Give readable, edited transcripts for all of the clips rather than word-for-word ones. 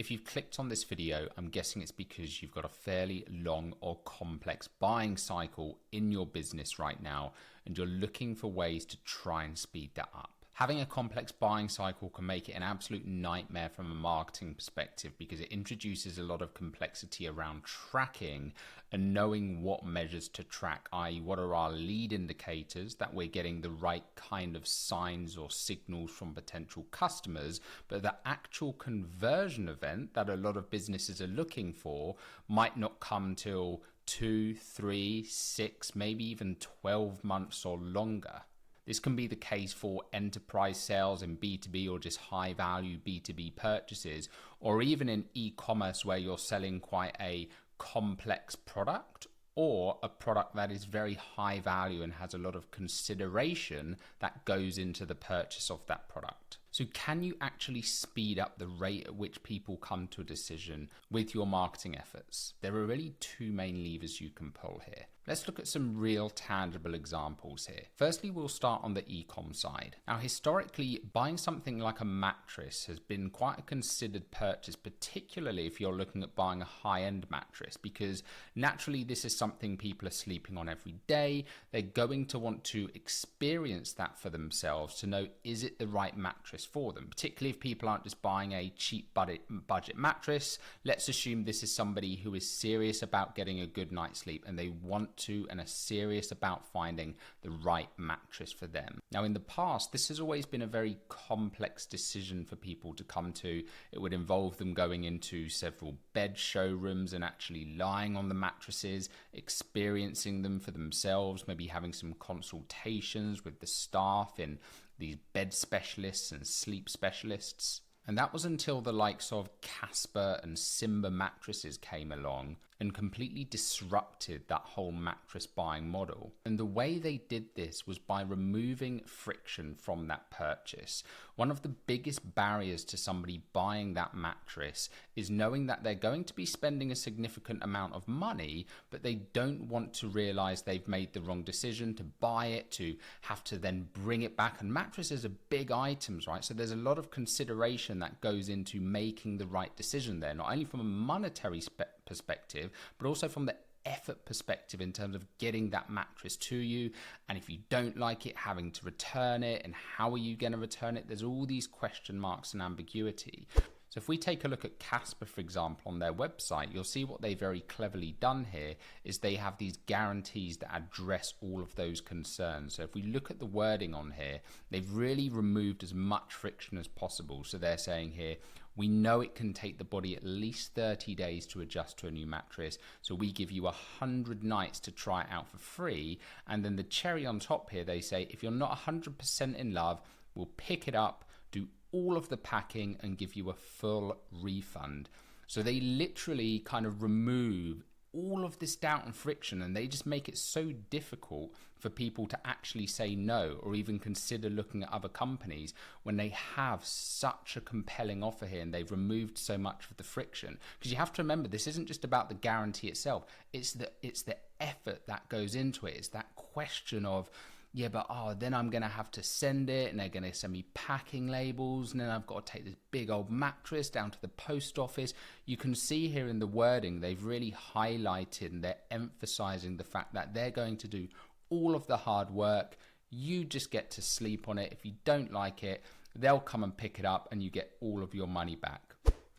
If you've clicked on this video, I'm guessing it's because you've got a fairly long or complex buying cycle in your business right now, and you're looking for ways to try and speed that up. Having a complex buying cycle can make it an absolute nightmare from a marketing perspective because it introduces a lot of complexity around tracking and knowing what measures to track, i.e. what are our lead indicators that we're getting the right kind of signs or signals from potential customers, but the actual conversion event that a lot of businesses are looking for might not come till 2, 3, 6, maybe even 12 months or longer. This can be the case for enterprise sales in B2B or just high value B2B purchases, or even in e-commerce where you're selling quite a complex product or a product that is very high value and has a lot of consideration that goes into the purchase of that product. So can you actually speed up the rate at which people come to a decision with your marketing efforts? There are really two main levers you can pull here. Let's look at some real tangible examples here. Firstly, we'll start on the Ecom side. Now, historically, buying something like a mattress has been quite a considered purchase, particularly if you're looking at buying a high-end mattress, because naturally this is something people are sleeping on every day. They're going to want to experience that for themselves to know, is it the right mattress for them, particularly if people aren't just buying a cheap budget mattress. Let's assume this is somebody who is serious about getting a good night's sleep and they want to and are serious about finding the right mattress for them. Now, in the past, this has always been a very complex decision for people to come to. It would involve them going into several bed showrooms and actually lying on the mattresses, experiencing them for themselves, maybe having some consultations with the staff in these bed specialists and sleep specialists. And that was until the likes of Casper and Simba mattresses came along and completely disrupted that whole mattress buying model. And the way they did this was by removing friction from that purchase. One of the biggest barriers to somebody buying that mattress is knowing that they're going to be spending a significant amount of money, but they don't want to realize they've made the wrong decision to buy it, to have to then bring it back. And mattresses are big items, right? So there's a lot of consideration that goes into making the right decision there, not only from a monetary perspective, but also from the effort perspective in terms of getting that mattress to you. And if you don't like it, having to return it, and how are you going to return it? There's all these question marks and ambiguity. So if we take a look at Casper, for example, on their website, you'll see what they've very cleverly done here is they have these guarantees that address all of those concerns. So if we look at the wording on here, they've really removed as much friction as possible. So they're saying here, we know it can take the body at least 30 days to adjust to a new mattress, so we give you 100 nights to try it out for free. And then the cherry on top here, they say, if you're not 100% in love, we'll pick it up, do all of the packing and give you a full refund. So they literally kind of remove all of this doubt and friction, and they just make it so difficult for people to actually say no or even consider looking at other companies when they have such a compelling offer here and they've removed so much of the friction. Because you have to remember, this isn't just about the guarantee itself, it's the effort that goes into it. It's that question of, yeah, but then I'm going to have to send it and they're going to send me packing labels and then I've got to take this big old mattress down to the post office. You can see here in the wording, they've really highlighted and they're emphasizing the fact that they're going to do all of the hard work. You just get to sleep on it. If you don't like it, they'll come and pick it up and you get all of your money back.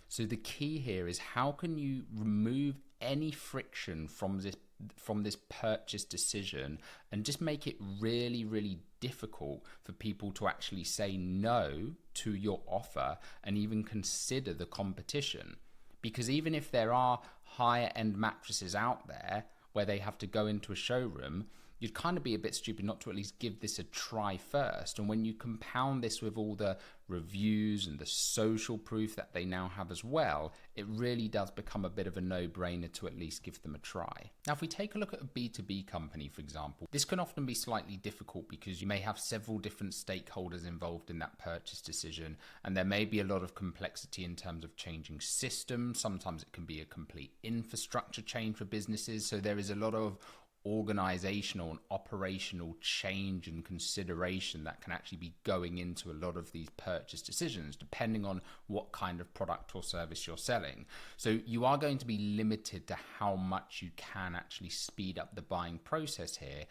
So the key here is, how can you remove any friction from this purchase decision and just make it really, really difficult for people to actually say no to your offer and even consider the competition? Because even if there are higher end mattresses out there where they have to go into a showroom, you'd kind of be a bit stupid not to at least give this a try first. And when you compound this with all the reviews and the social proof that they now have as well, it really does become a bit of a no-brainer to at least give them a try. Now, if we take a look at a B2B company, for example, this can often be slightly difficult because you may have several different stakeholders involved in that purchase decision, and there may be a lot of complexity in terms of changing systems. Sometimes it can be a complete infrastructure change for businesses. So there is a lot of organizational and operational change and consideration that can actually be going into a lot of these purchase decisions, depending on what kind of product or service you're selling. So you are going to be limited to how much you can actually speed up the buying process here.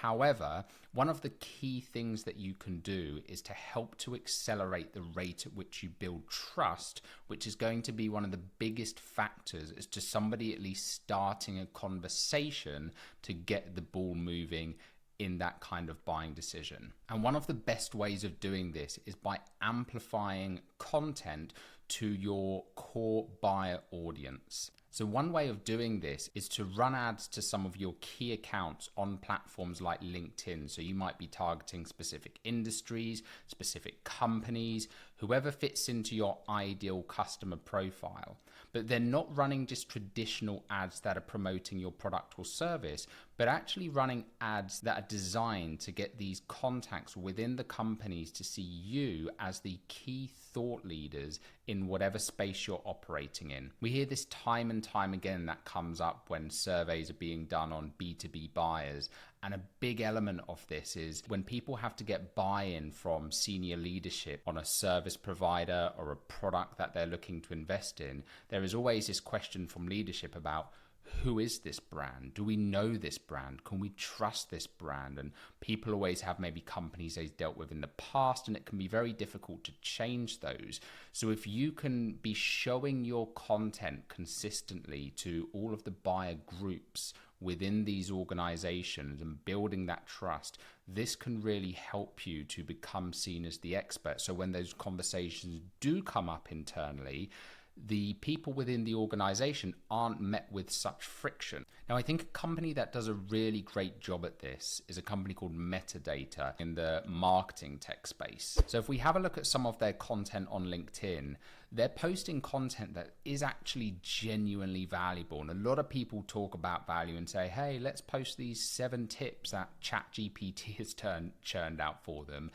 However, one of the key things that you can do is to help to accelerate the rate at which you build trust, which is going to be one of the biggest factors as to somebody at least starting a conversation to get the ball moving in that kind of buying decision. And one of the best ways of doing this is by amplifying content to your core buyer audience. So one way of doing this is to run ads to some of your key accounts on platforms like LinkedIn. So you might be targeting specific industries, specific companies, whoever fits into your ideal customer profile. But they're not running just traditional ads that are promoting your product or service, but actually running ads that are designed to get these contacts within the companies to see you as the key thought leaders in whatever space you're operating in. We hear this time and time again that comes up when surveys are being done on B2B buyers. And a big element of this is when people have to get buy-in from senior leadership on a service provider or a product that they're looking to invest in, there is always this question from leadership about, who is this brand? Do we know this brand? Can we trust this brand? And people always have maybe companies they've dealt with in the past, and it can be very difficult to change those. So if you can be showing your content consistently to all of the buyer groups within these organizations and building that trust, this can really help you to become seen as the expert. So when those conversations do come up internally, the people within the organization aren't met with such friction. Now, I think a company that does a really great job at this is a company called Metadata in the marketing tech space. So if we have a look at some of their content on LinkedIn, they're posting content that is actually genuinely valuable. And a lot of people talk about value and say, hey, let's post these 7 tips that ChatGPT has churned out for them.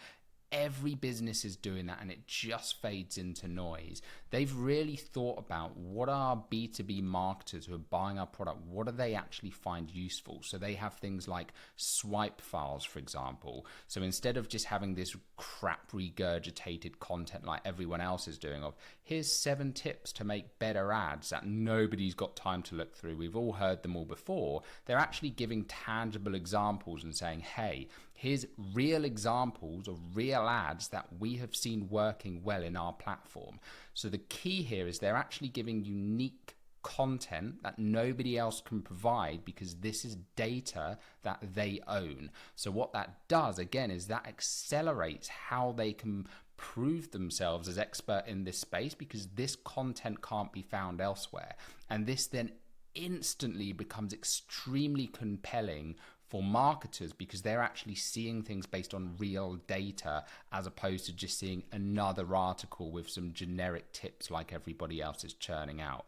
Every business is doing that, and it just fades into noise. They've really thought about what our B2B marketers who are buying our product, what do they actually find useful? So they have things like swipe files, for example. So instead of just having this crap regurgitated content like everyone else is doing of, here's 7 tips to make better ads that nobody's got time to look through. We've all heard them all before. They're actually giving tangible examples and saying, hey, here's real examples of real ads that we have seen working well in our platform. So the key here is they're actually giving unique content that nobody else can provide because this is data that they own. So what that does, again, is that accelerates how they can prove themselves as expert in this space because this content can't be found elsewhere. And this then instantly becomes extremely compelling for marketers because they're actually seeing things based on real data as opposed to just seeing another article with some generic tips like everybody else is churning out.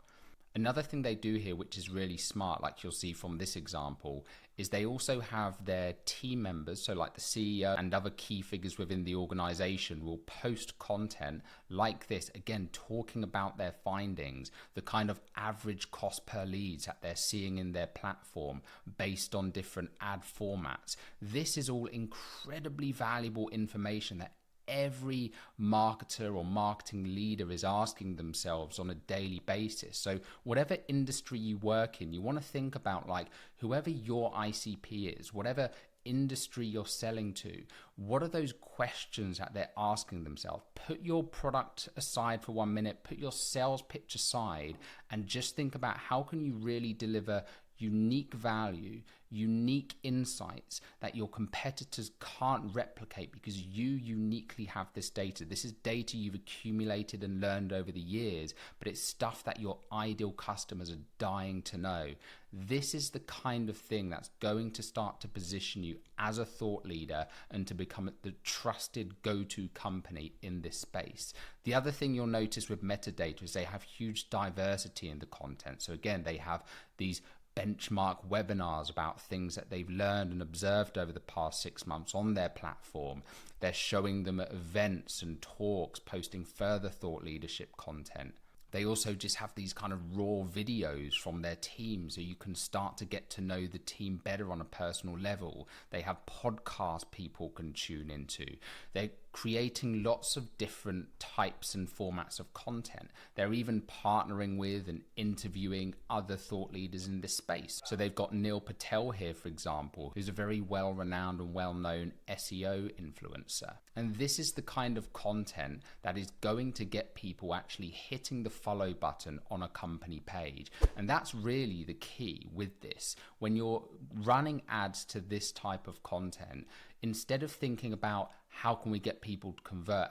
Another thing they do here, which is really smart, like you'll see from this example, is they also have their team members, so like the CEO and other key figures within the organization will post content like this, again, talking about their findings, the kind of average cost per leads that they're seeing in their platform based on different ad formats. This is all incredibly valuable information that every marketer or marketing leader is asking themselves on a daily basis. So whatever industry you work in, you want to think about like whoever your ICP is, whatever industry you're selling to, what are those questions that they're asking themselves? Put your product aside for 1 minute, put your sales pitch aside, and just think about how can you really deliver unique value, unique insights that your competitors can't replicate because you uniquely have this data. This is data you've accumulated and learned over the years, but it's stuff that your ideal customers are dying to know. This is the kind of thing that's going to start to position you as a thought leader and to become the trusted go-to company in this space. The other thing you'll notice with Metadata is they have huge diversity in the content. So again, they have these benchmark webinars about things that they've learned and observed over the past 6 months on their platform. They're showing them at events and talks, posting further thought leadership content. They also just have these kind of raw videos from their team, so you can start to get to know the team better on a personal level. They have podcasts people can tune into. They're creating lots of different types and formats of content. They're even partnering with and interviewing other thought leaders in this space. So they've got Neil Patel here, for example, who's a very well-renowned and well-known SEO influencer. And this is the kind of content that is going to get people actually hitting the follow button on a company page. And that's really the key with this. When you're running ads to this type of content, instead of thinking about how can we get people to convert,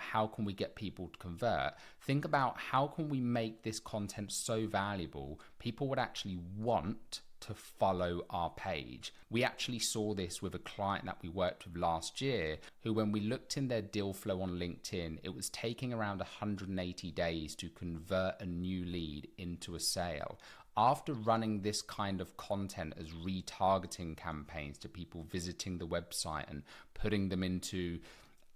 think about how can we make this content so valuable people would actually want to follow our page. We actually saw this with a client that we worked with last year, who, when we looked in their deal flow on LinkedIn, it was taking around 180 days to convert a new lead into a sale. After running this kind of content as retargeting campaigns to people visiting the website and putting them into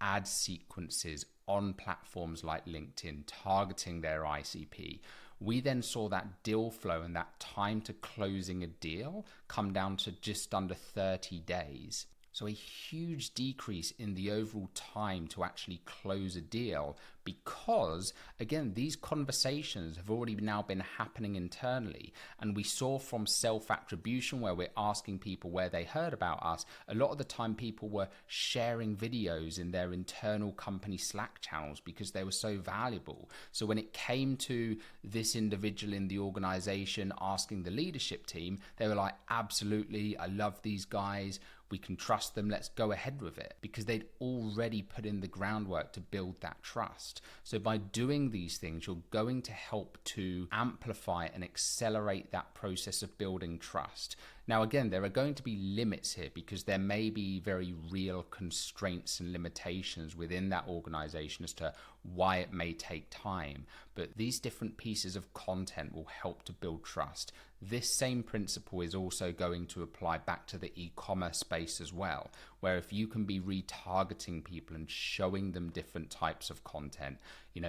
ad sequences on platforms like LinkedIn, targeting their ICP, we then saw that deal flow and that time to closing a deal come down to just under 30 days. So a huge decrease in the overall time to actually close a deal, because again, these conversations have already now been happening internally. And we saw from self-attribution, where we're asking people where they heard about us, a lot of the time people were sharing videos in their internal company Slack channels because they were so valuable. So when it came to this individual in the organization asking the leadership team, they were like, absolutely, I love these guys, we can trust them, let's go ahead with it, because they'd already put in the groundwork to build that trust. So by doing these things, you're going to help to amplify and accelerate that process of building trust. Now, again, there are going to be limits here, because there may be very real constraints and limitations within that organization as to why it may take time. But these different pieces of content will help to build trust. This same principle is also going to apply back to the e-commerce space as well, where if you can be retargeting people and showing them different types of content,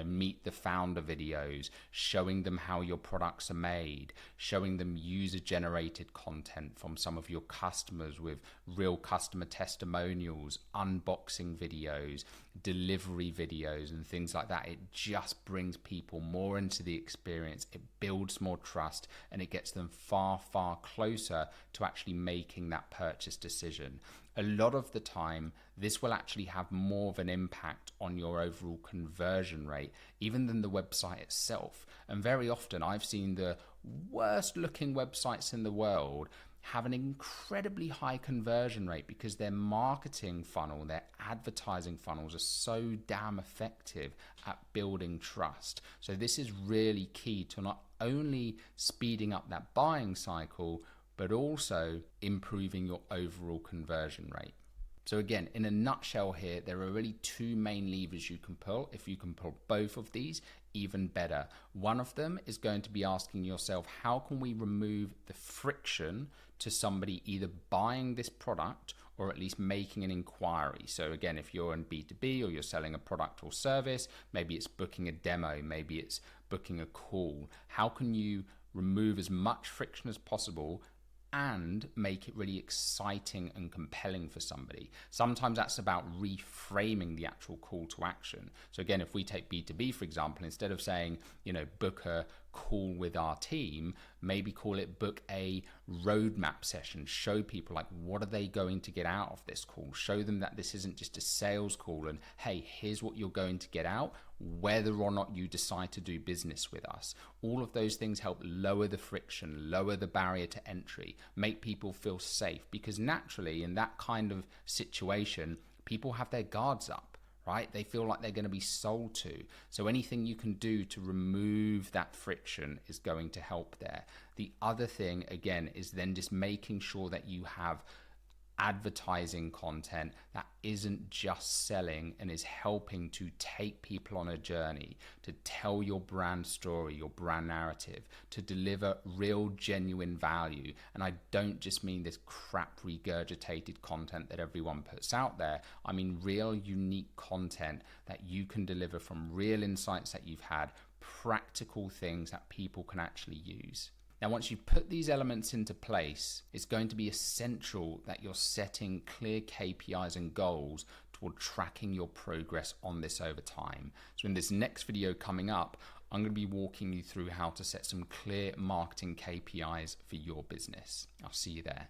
meet the founder videos, showing them how your products are made, showing them user-generated content from some of your customers with real customer testimonials, unboxing videos, delivery videos, and things like that. It just brings people more into the experience, it builds more trust, and it gets them far, far closer to actually making that purchase decision. A lot of the time, this will actually have more of an impact on your overall conversion rate, even than the website itself. And very often, I've seen the worst looking websites in the world have an incredibly high conversion rate because their marketing funnel, their advertising funnels are so damn effective at building trust. So this is really key to not only speeding up that buying cycle, but also improving your overall conversion rate. So again, in a nutshell here, there are really two main levers you can pull. If you can pull both of these, even better. One of them is going to be asking yourself, how can we remove the friction to somebody either buying this product or at least making an inquiry? So again, if you're in B2B or you're selling a product or service, maybe it's booking a demo, maybe it's booking a call. How can you remove as much friction as possible and make it really exciting and compelling for somebody? Sometimes that's about reframing the actual call to action. So again, if we take B2B, for example, instead of saying, book a call with our team, maybe call it book a roadmap session. Show people what are they going to get out of this call? Show them that this isn't just a sales call and hey, here's what you're going to get out, whether or not you decide to do business with us. All of those things help lower the friction, lower the barrier to entry, make people feel safe, because naturally in that kind of situation, people have their guards up. Right? They feel like they're going to be sold to. So anything you can do to remove that friction is going to help there. The other thing, again, is then just making sure that you have advertising content that isn't just selling and is helping to take people on a journey, to tell your brand story, your brand narrative, to deliver real genuine value. And I don't just mean this crap regurgitated content that everyone puts out there. I mean real unique content that you can deliver from real insights that you've had, practical things that people can actually use. Now, once you've put these elements into place, it's going to be essential that you're setting clear KPIs and goals toward tracking your progress on this over time. So in this next video coming up, I'm going to be walking you through how to set some clear marketing KPIs for your business. I'll see you there.